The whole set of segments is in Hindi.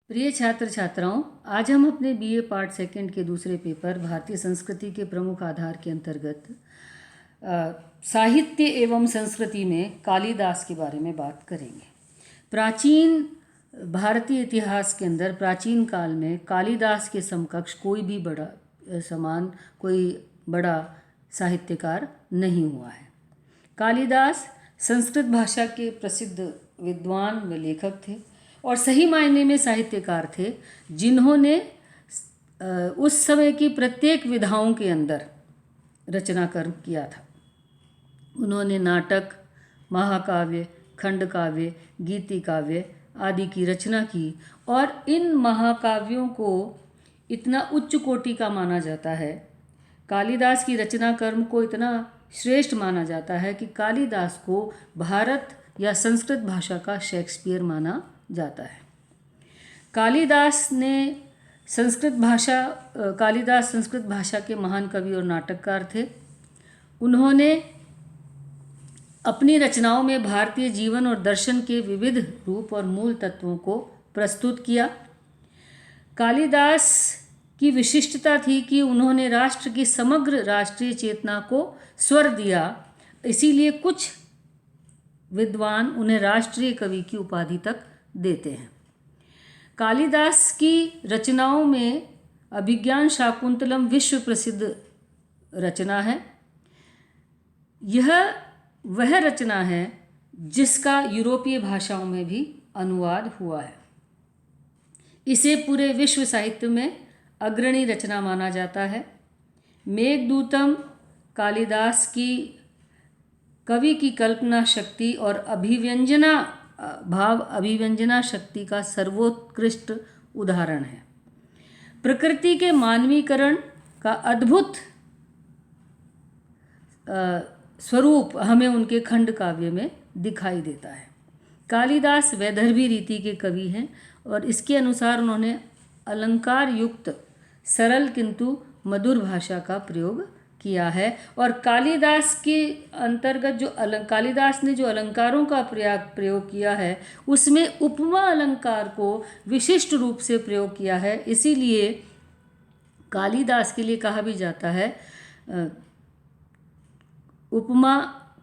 प्रिय छात्र छात्राओं, आज हम अपने बीए पार्ट सेकंड के दूसरे पेपर भारतीय संस्कृति के प्रमुख आधार के अंतर्गत साहित्य एवं संस्कृति में कालिदास के बारे में बात करेंगे। प्राचीन भारतीय इतिहास के अंदर प्राचीन काल में कालिदास के समकक्ष कोई भी बड़ा साहित्यकार नहीं हुआ है। कालिदास संस्कृत भाषा के प्रसिद्ध विद्वान व लेखक थे और सही मायने में साहित्यकार थे, जिन्होंने उस समय की प्रत्येक विधाओं के अंदर रचना कर्म किया था। उन्होंने नाटक, महाकाव्य, खंडकाव्य, गीति काव्य आदि की रचना की और इन महाकाव्यों को इतना उच्च कोटि का माना जाता है, कालिदास की रचना कर्म को इतना श्रेष्ठ माना जाता है कि कालिदास को भारत या संस्कृत भाषा का शेक्सपियर माना जाता है। कालिदास संस्कृत भाषा के महान कवि और नाटककार थे। उन्होंने अपनी रचनाओं में भारतीय जीवन और दर्शन के विविध रूप और मूल तत्वों को प्रस्तुत किया। कालिदास की विशिष्टता थी कि उन्होंने राष्ट्र की समग्र राष्ट्रीय चेतना को स्वर दिया, इसीलिए कुछ विद्वान उन्हें राष्ट्रीय कवि की उपाधि तक देते हैं। कालिदास की रचनाओं में अभिज्ञान शाकुंतलम विश्व प्रसिद्ध रचना है। यह वह रचना है जिसका यूरोपीय भाषाओं में भी अनुवाद हुआ है। इसे पूरे विश्व साहित्य में अग्रणी रचना माना जाता है। मेघदूतम कालिदास की कवि की कल्पना शक्ति और अभिव्यंजना शक्ति का सर्वोत्कृष्ट उदाहरण है। प्रकृति के मानवीकरण का अद्भुत स्वरूप हमें उनके खंड काव्य में दिखाई देता है। कालिदास वैदर्भी रीति के कवि हैं और इसके अनुसार उन्होंने अलंकार युक्त सरल किंतु मधुर भाषा का प्रयोग किया है। और कालिदास के अंतर्गत कालिदास ने जो अलंकारों का प्रयोग किया है, उसमें उपमा अलंकार को विशिष्ट रूप से प्रयोग किया है। इसीलिए कालिदास के लिए कहा भी जाता है उपमा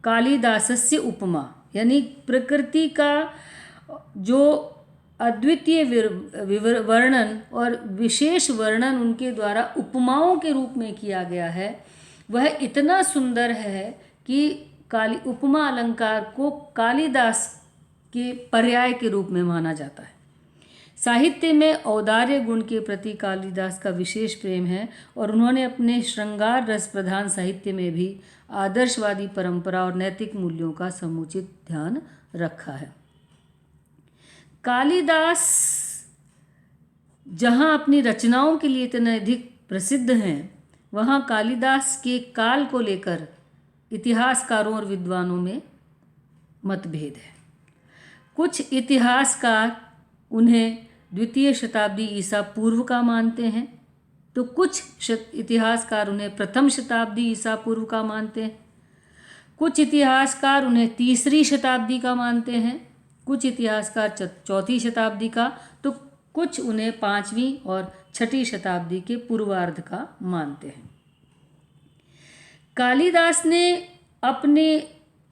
कालिदासस्य उपमा, यानी प्रकृति का जो अद्वितीय वर्णन और विशेष वर्णन उनके द्वारा उपमाओं के रूप में किया गया है, वह इतना सुंदर है कि उपमा अलंकार को कालिदास के पर्याय के रूप में माना जाता है। साहित्य में औदार्य गुण के प्रति कालिदास का विशेष प्रेम है और उन्होंने अपने श्रृंगार रस प्रधान साहित्य में भी आदर्शवादी परंपरा और नैतिक मूल्यों का समुचित ध्यान रखा है। कालिदास जहाँ अपनी रचनाओं के लिए इतने अधिक प्रसिद्ध हैं, वहाँ कालिदास के काल को लेकर इतिहासकारों और विद्वानों में मतभेद है। कुछ इतिहासकार उन्हें द्वितीय शताब्दी ईसा पूर्व का मानते हैं, तो कुछ इतिहासकार उन्हें प्रथम शताब्दी ईसा पूर्व का मानते हैं। कुछ इतिहासकार उन्हें तीसरी शताब्दी का मानते हैं, कुछ इतिहासकार चौथी शताब्दी का, तो कुछ उन्हें 5वीं और 6ठी शताब्दी के पूर्वार्ध का मानते हैं। कालिदास ने अपने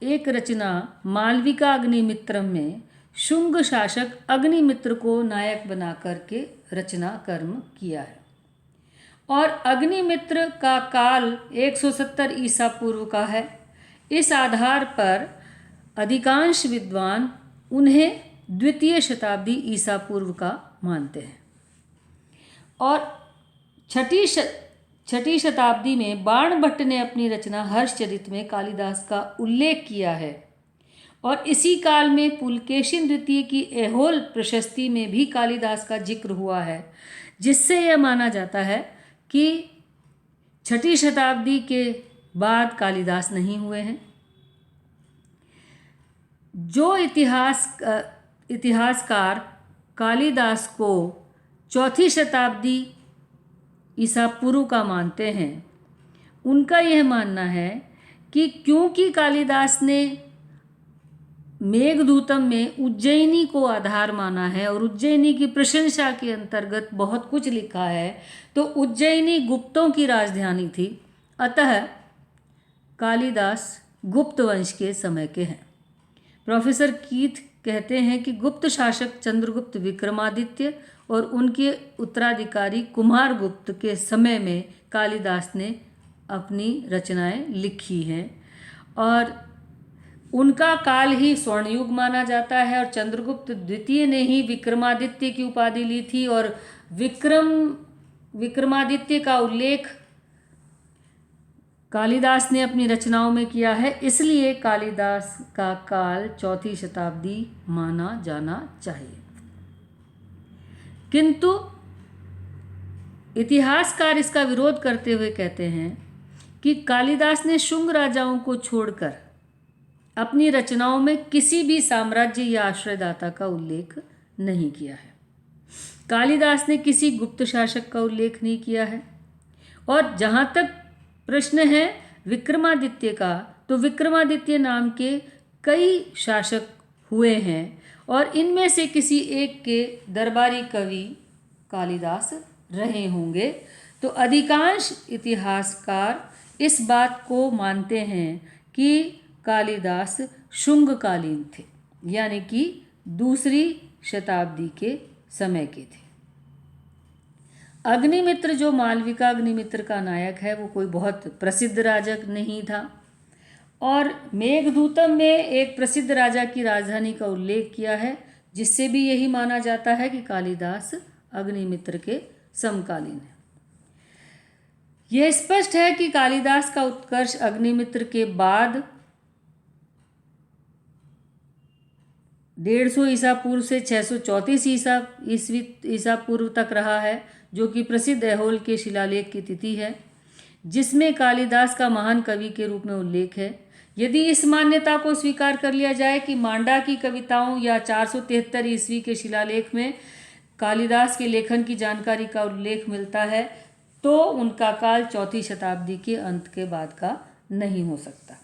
एक रचना मालविका अग्निमित्रम में शुंग शासक अग्निमित्र को नायक बना करके रचना कर्म किया है और अग्निमित्र का काल 170 ईसा पूर्व का है। इस आधार पर अधिकांश विद्वान उन्हें द्वितीय शताब्दी ईसा पूर्व का मानते हैं। और छठी शताब्दी में बाणभट्ट ने अपनी रचना हर्षचरित में कालिदास का उल्लेख किया है और इसी काल में पुलकेशिन द्वितीय की ऐहोल प्रशस्ति में भी कालिदास का जिक्र हुआ है, जिससे यह माना जाता है कि छठी शताब्दी के बाद कालिदास नहीं हुए हैं। जो इतिहासकार कालिदास को चौथी शताब्दी ईसा पूर्व का मानते हैं, उनका यह मानना है कि क्योंकि कालिदास ने मेघदूतम में उज्जैनी को आधार माना है और उज्जैनी की प्रशंसा के अंतर्गत बहुत कुछ लिखा है। तो उज्जैनी गुप्तों की राजधानी थी, अतः कालिदास गुप्त वंश के समय के हैं। प्रोफेसर कीथ कहते हैं कि गुप्त शासक चंद्रगुप्त विक्रमादित्य और उनके उत्तराधिकारी कुमारगुप्त के समय में कालिदास ने अपनी रचनाएं लिखी हैं और उनका काल ही स्वर्णयुग माना जाता है। और चंद्रगुप्त द्वितीय ने ही विक्रमादित्य की उपाधि ली थी और विक्रमादित्य का उल्लेख कालिदास ने अपनी रचनाओं में किया है, इसलिए कालिदास का काल 4वीं शताब्दी माना जाना चाहिए। किंतु इतिहासकार इसका विरोध करते हुए कहते हैं कि कालिदास ने शुंग राजाओं को छोड़कर अपनी रचनाओं में किसी भी साम्राज्य या आश्रयदाता का उल्लेख नहीं किया है। कालिदास ने किसी गुप्त शासक का उल्लेख नहीं किया है। और जहाँ तक प्रश्न है विक्रमादित्य का, तो विक्रमादित्य नाम के कई शासक हुए हैं और इनमें से किसी एक के दरबारी कवि कालिदास रहे होंगे। तो अधिकांश इतिहासकार इस बात को मानते हैं कि कालिदास शुंगकालीन थे, यानी कि 2री शताब्दी के समय के थे। अग्निमित्र, जो मालविका अग्निमित्र का नायक है, वो कोई बहुत प्रसिद्ध राजा नहीं था। और मेघदूतम में एक प्रसिद्ध राजा की राजधानी का उल्लेख किया है, जिससे भी यही माना जाता है कि कालिदास अग्निमित्र के समकालीन है। यह स्पष्ट है कि कालिदास का उत्कर्ष अग्निमित्र के बाद 150 ईसा पूर्व से 634 ईसा पूर्व तक रहा है, जो कि प्रसिद्ध ऐहोल के शिलालेख की तिथि है, जिसमें कालिदास का महान कवि के रूप में उल्लेख है। यदि इस मान्यता को स्वीकार कर लिया जाए कि मांडा की कविताओं या 473 ईस्वी के शिलालेख में कालिदास के लेखन की जानकारी का उल्लेख मिलता है, तो उनका काल 4वीं शताब्दी के अंत के बाद का नहीं हो सकता।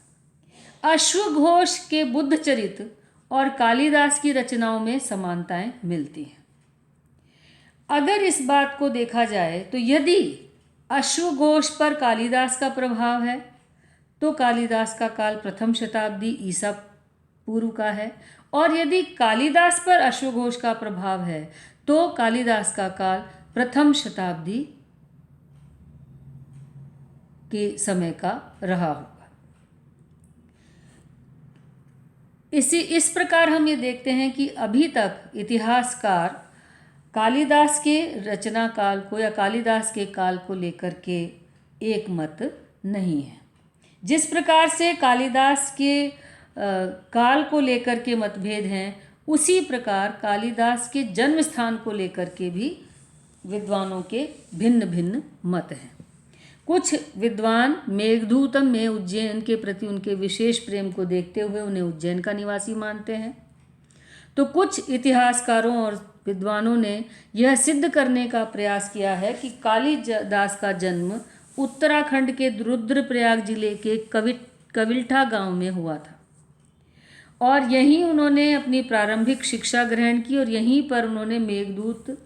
अश्वघोष के बुद्ध चरित्र और कालिदास की रचनाओं में समानताएं मिलती हैं। अगर इस बात को देखा जाए तो यदि अश्वघोष पर कालिदास का प्रभाव है तो कालिदास का काल 1म शताब्दी ईसा पूर्व का है, और यदि कालिदास पर अश्वघोष का प्रभाव है तो कालिदास का काल 1म शताब्दी के समय का रहा होगा। इस प्रकार हम ये देखते हैं कि अभी तक इतिहासकार कालिदास के रचना काल को या कालिदास के काल को लेकर के एक मत नहीं है। जिस प्रकार से कालिदास के काल को लेकर के मतभेद हैं, उसी प्रकार कालिदास के जन्म स्थान को लेकर के भी विद्वानों के भिन्न भिन्न मत हैं। कुछ विद्वान मेघदूतम में उज्जैन के प्रति उनके विशेष प्रेम को देखते हुए उन्हें उज्जैन का निवासी मानते हैं, तो कुछ इतिहासकारों और विद्वानों ने यह सिद्ध करने का प्रयास किया है कि कालिदास का जन्म उत्तराखंड के रुद्रप्रयाग जिले के कविल्ठा गांव में हुआ था और यहीं उन्होंने अपनी प्रारंभिक शिक्षा ग्रहण की और यहीं पर उन्होंने मेघदूत,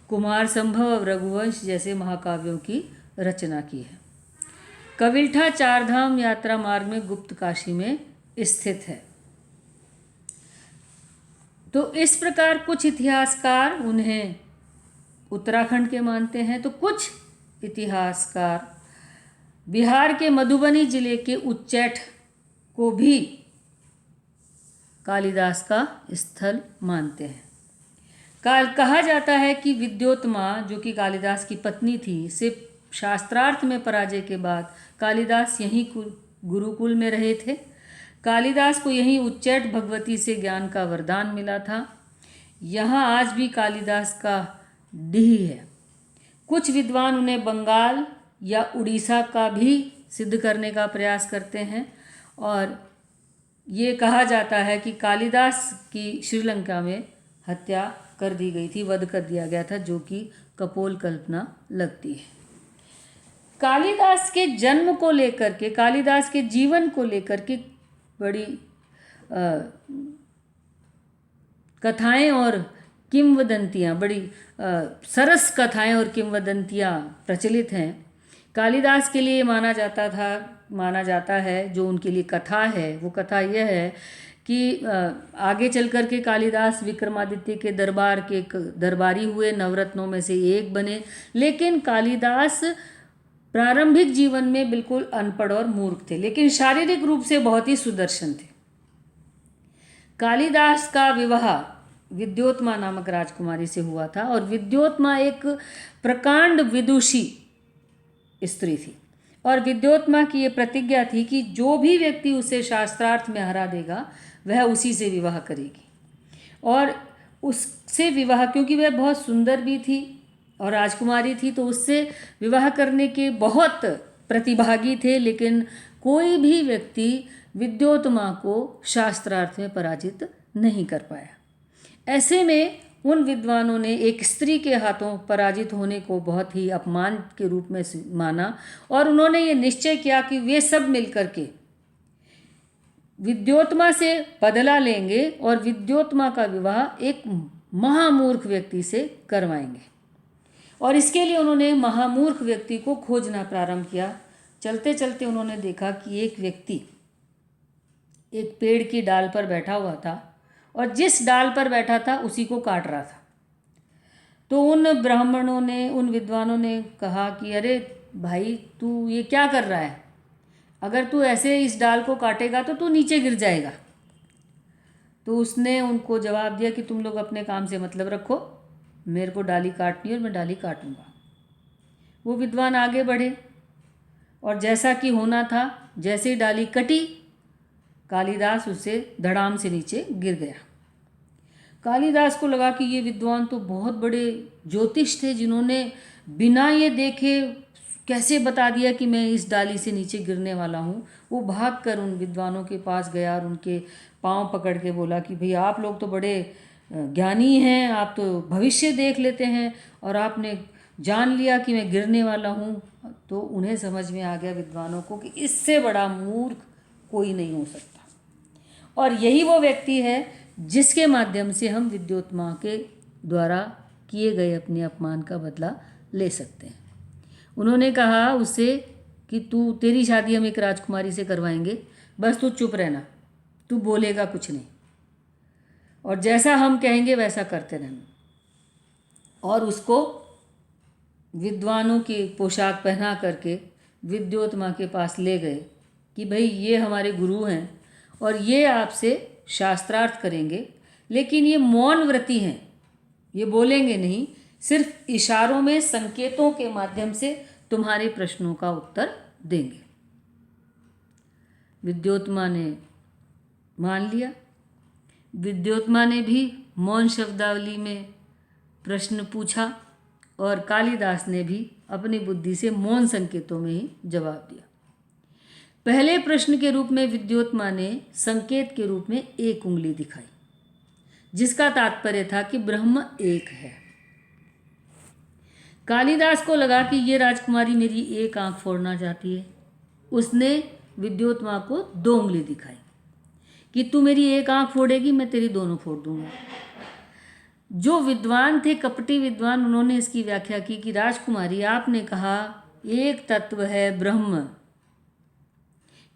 कुमार संभव और रघुवंश जैसे महाकाव्यों की रचना की है। कविल्ठा 4 धाम यात्रा मार्ग में गुप्त काशी में स्थित है। तो इस प्रकार कुछ इतिहासकार उन्हें उत्तराखंड के मानते हैं, तो कुछ इतिहासकार बिहार के मधुबनी जिले के उच्चैठ को भी कालिदास का स्थल मानते हैं। कहा जाता है कि विद्योत्मा, जो कि कालिदास की पत्नी थी, से शास्त्रार्थ में पराजय के बाद कालिदास यहीं गुरुकुल में रहे थे। कालिदास को यहीं उच्चैठ भगवती से ज्ञान का वरदान मिला था। यहाँ आज भी कालिदास का डीह है। कुछ विद्वान उन्हें बंगाल या उड़ीसा का भी सिद्ध करने का प्रयास करते हैं और ये कहा जाता है कि कालिदास की श्रीलंका में हत्या कर दी गई थी, वध कर दिया गया था, जो कि कपोल कल्पना लगती है। कालिदास के जन्म को लेकर के, कालिदास के जीवन को लेकर के बड़ी कथाएं और किंवदंतियाँ, बड़ी सरस कथाएं और किंवदंतियाँ प्रचलित हैं। कालिदास के लिए माना जाता है जो उनके लिए कथा है, वो कथा यह है कि आगे चल कर के कालिदास विक्रमादित्य के दरबार के दरबारी हुए, नवरत्नों में से एक बने। लेकिन कालिदास प्रारंभिक जीवन में बिल्कुल अनपढ़ और मूर्ख थे, लेकिन शारीरिक रूप से बहुत ही सुदर्शन थे। कालिदास का विवाह विद्योत्मा नामक राजकुमारी से हुआ था, और विद्योत्मा एक प्रकांड विदुषी स्त्री थी, और विद्योत्मा की ये प्रतिज्ञा थी कि जो भी व्यक्ति उसे शास्त्रार्थ में हरा देगा वह उसी से विवाह करेगी। और उससे विवाह, क्योंकि वह बहुत सुंदर भी थी और राजकुमारी थी, तो उससे विवाह करने के बहुत प्रतिभागी थे, लेकिन कोई भी व्यक्ति विद्योत्मा को शास्त्रार्थ में पराजित नहीं कर पाया। ऐसे में उन विद्वानों ने एक स्त्री के हाथों पराजित होने को बहुत ही अपमान के रूप में माना, और उन्होंने ये निश्चय किया कि वे सब मिलकर के विद्योत्मा से बदला लेंगे और विद्योत्मा का विवाह एक महामूर्ख व्यक्ति से करवाएंगे। और इसके लिए उन्होंने महामूर्ख व्यक्ति को खोजना प्रारंभ किया। चलते चलते उन्होंने देखा कि एक व्यक्ति एक पेड़ की डाल पर बैठा हुआ था, और जिस डाल पर बैठा था उसी को काट रहा था। तो उन ब्राह्मणों ने, उन विद्वानों ने कहा कि अरे भाई, तू ये क्या कर रहा है? अगर तू ऐसे इस डाल को काटेगा तो तू नीचे गिर जाएगा। तो उसने उनको जवाब दिया कि तुम लोग अपने काम से मतलब रखो, मेरे को डाली काटनी है और मैं डाली काटूंगा। वो विद्वान आगे बढ़े, और जैसा कि होना था, जैसे ही डाली कटी, कालिदास उससे धड़ाम से नीचे गिर गया। कालिदास को लगा कि ये विद्वान तो बहुत बड़े ज्योतिष थे, जिन्होंने बिना ये देखे कैसे बता दिया कि मैं इस डाली से नीचे गिरने वाला हूँ। वो भागकर उन विद्वानों के पास गया और उनके पांव पकड़ के बोला कि भाई, आप लोग तो बड़े ज्ञानी हैं, आप तो भविष्य देख लेते हैं, और आपने जान लिया कि मैं गिरने वाला हूँ। तो उन्हें समझ में आ गया, विद्वानों को, कि इससे बड़ा मूर्ख कोई नहीं हो सकता। और यही वो व्यक्ति है जिसके माध्यम से हम विद्योत्मा के द्वारा किए गए अपने अपमान का बदला ले सकते हैं। उन्होंने कहा उससे कि तेरी शादी हम एक राजकुमारी से करवाएंगे, बस तू चुप रहना, तू बोलेगा कुछ नहीं, और जैसा हम कहेंगे वैसा करते रहना। और उसको विद्वानों की पोशाक पहना करके विद्योत्मा के पास ले गए कि भाई, ये हमारे गुरु हैं और ये आपसे शास्त्रार्थ करेंगे, लेकिन ये मौन व्रती हैं, ये बोलेंगे नहीं, सिर्फ इशारों में, संकेतों के माध्यम से तुम्हारे प्रश्नों का उत्तर देंगे। विद्योत्मा ने मान लिया। विद्योत्मा ने भी मौन शब्दावली में प्रश्न पूछा, और कालिदास ने भी अपनी बुद्धि से मौन संकेतों में ही जवाब दिया। पहले प्रश्न के रूप में विद्योत्मा ने संकेत के रूप में एक उंगली दिखाई, जिसका तात्पर्य था कि ब्रह्म एक है। कालिदास को लगा कि ये राजकुमारी मेरी एक आंख फोड़ना चाहती है। उसने विद्योत्मा को दो उंगली दिखाई कि तू मेरी एक आंख फोड़ेगी, मैं तेरी दोनों फोड़ दूंगा। जो विद्वान थे, कपटी विद्वान, उन्होंने इसकी व्याख्या की कि राजकुमारी, आपने कहा एक तत्व है ब्रह्म,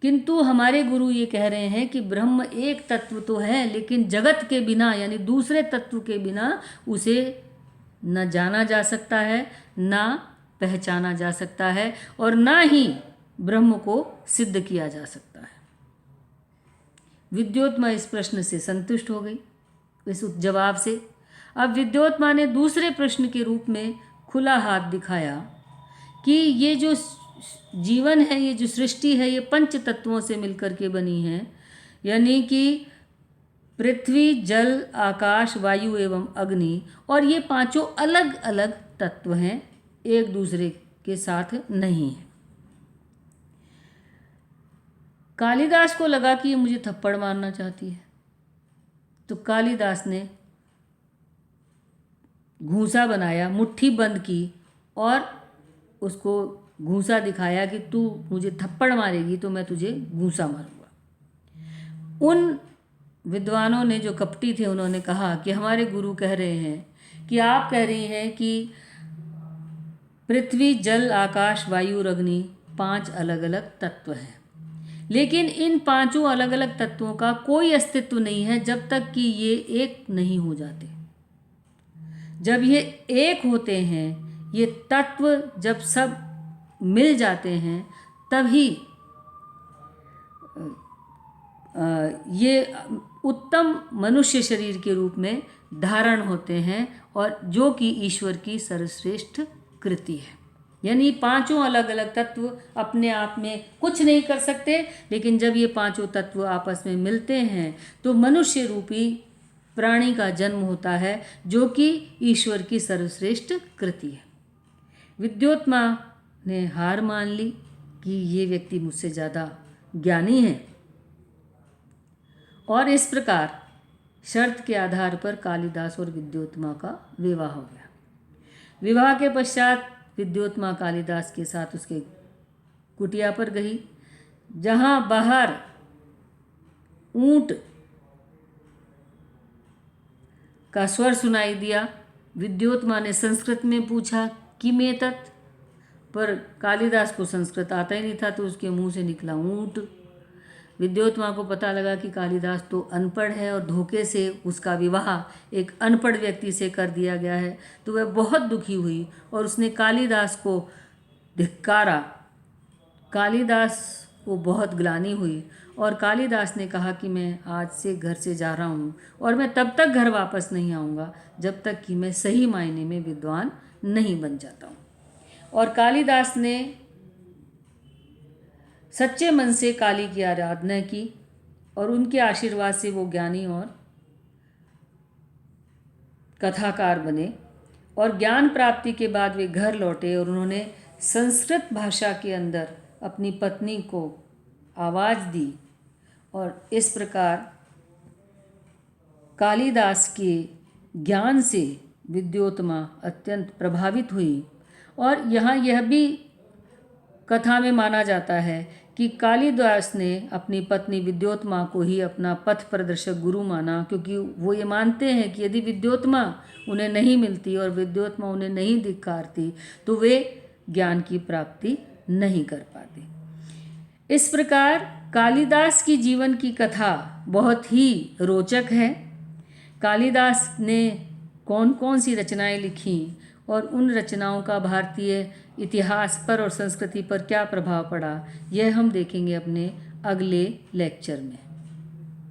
किंतु हमारे गुरु ये कह रहे हैं कि ब्रह्म एक तत्व तो है, लेकिन जगत के बिना, यानी दूसरे तत्व के बिना उसे न जाना जा सकता है, ना पहचाना जा सकता है, और ना ही ब्रह्म को सिद्ध किया जा सकता है। विद्योत्मा इस प्रश्न से संतुष्ट हो गई, इस जवाब से। अब विद्योत्मा ने दूसरे प्रश्न के रूप में खुला हाथ दिखाया कि ये जो जीवन है, ये जो सृष्टि है, ये पंच तत्वों से मिलकर के बनी है, यानी कि पृथ्वी, जल, आकाश, वायु एवं अग्नि, और ये पांचों अलग अलग तत्व हैं, एक दूसरे के साथ नहीं है। कालिदास को लगा कि ये मुझे थप्पड़ मारना चाहती है, तो कालिदास ने घूंसा बनाया, मुट्ठी बंद की और उसको घूंसा दिखाया कि तू मुझे थप्पड़ मारेगी तो मैं तुझे घूंसा मारूंगा। उन विद्वानों ने, जो कपटी थे, उन्होंने कहा कि हमारे गुरु कह रहे हैं कि आप कह रही हैं कि पृथ्वी, जल, आकाश, वायु और अग्नि 5 अलग अलग तत्व हैं, लेकिन इन 5 अलग अलग तत्वों का कोई अस्तित्व नहीं है जब तक कि ये एक नहीं हो जाते। जब ये एक होते हैं, ये तत्व जब सब मिल जाते हैं, तभी ये उत्तम मनुष्य शरीर के रूप में धारण होते हैं, और जो कि ईश्वर की सर्वश्रेष्ठ कृति है। यानी 5 अलग अलग तत्व अपने आप में कुछ नहीं कर सकते, लेकिन जब ये 5 तत्व आपस में मिलते हैं तो मनुष्य रूपी प्राणी का जन्म होता है, जो कि ईश्वर की सर्वश्रेष्ठ कृति है। विद्योत्मा ने हार मान ली कि ये व्यक्ति मुझसे ज़्यादा ज्ञानी है, और इस प्रकार शर्त के आधार पर कालिदास और विद्योत्मा का विवाह हो गया। विवाह के पश्चात विद्योत्मा कालिदास के साथ उसके कुटिया पर गई, जहाँ बाहर ऊंट का स्वर सुनाई दिया। विद्योत्मा ने संस्कृत में पूछा कि में तत्, पर कालिदास को संस्कृत आता ही नहीं था, तो उसके मुंह से निकला ऊंट। विद्योत्मा को पता लगा कि कालिदास तो अनपढ़ है और धोखे से उसका विवाह एक अनपढ़ व्यक्ति से कर दिया गया है, तो वह बहुत दुखी हुई और उसने कालिदास को धिक्कारा। कालिदास को बहुत ग्लानि हुई और कालिदास ने कहा कि मैं आज से घर से जा रहा हूँ और मैं तब तक घर वापस नहीं आऊँगा जब तक कि मैं सही मायने में विद्वान नहीं बन जाता हूँ। और कालिदास ने सच्चे मन से काली की आराधना की और उनके आशीर्वाद से वो ज्ञानी और कथाकार बने। और ज्ञान प्राप्ति के बाद वे घर लौटे और उन्होंने संस्कृत भाषा के अंदर अपनी पत्नी को आवाज़ दी, और इस प्रकार कालिदास के ज्ञान से विद्योत्मा अत्यंत प्रभावित हुई। और यहाँ यह भी कथा में माना जाता है कि कालिदास ने अपनी पत्नी विद्योत्मा को ही अपना पथ प्रदर्शक गुरु माना, क्योंकि वो ये मानते हैं कि यदि विद्योत्मा उन्हें नहीं मिलती और विद्योत्मा उन्हें नहीं धिक्कारती तो वे ज्ञान की प्राप्ति नहीं कर पाते। इस प्रकार कालिदास की जीवन की कथा बहुत ही रोचक है। कालिदास ने कौन कौन सी रचनाएं लिखी और उन रचनाओं का भारतीय इतिहास पर और संस्कृति पर क्या प्रभाव पड़ा, यह हम देखेंगे अपने अगले लेक्चर में।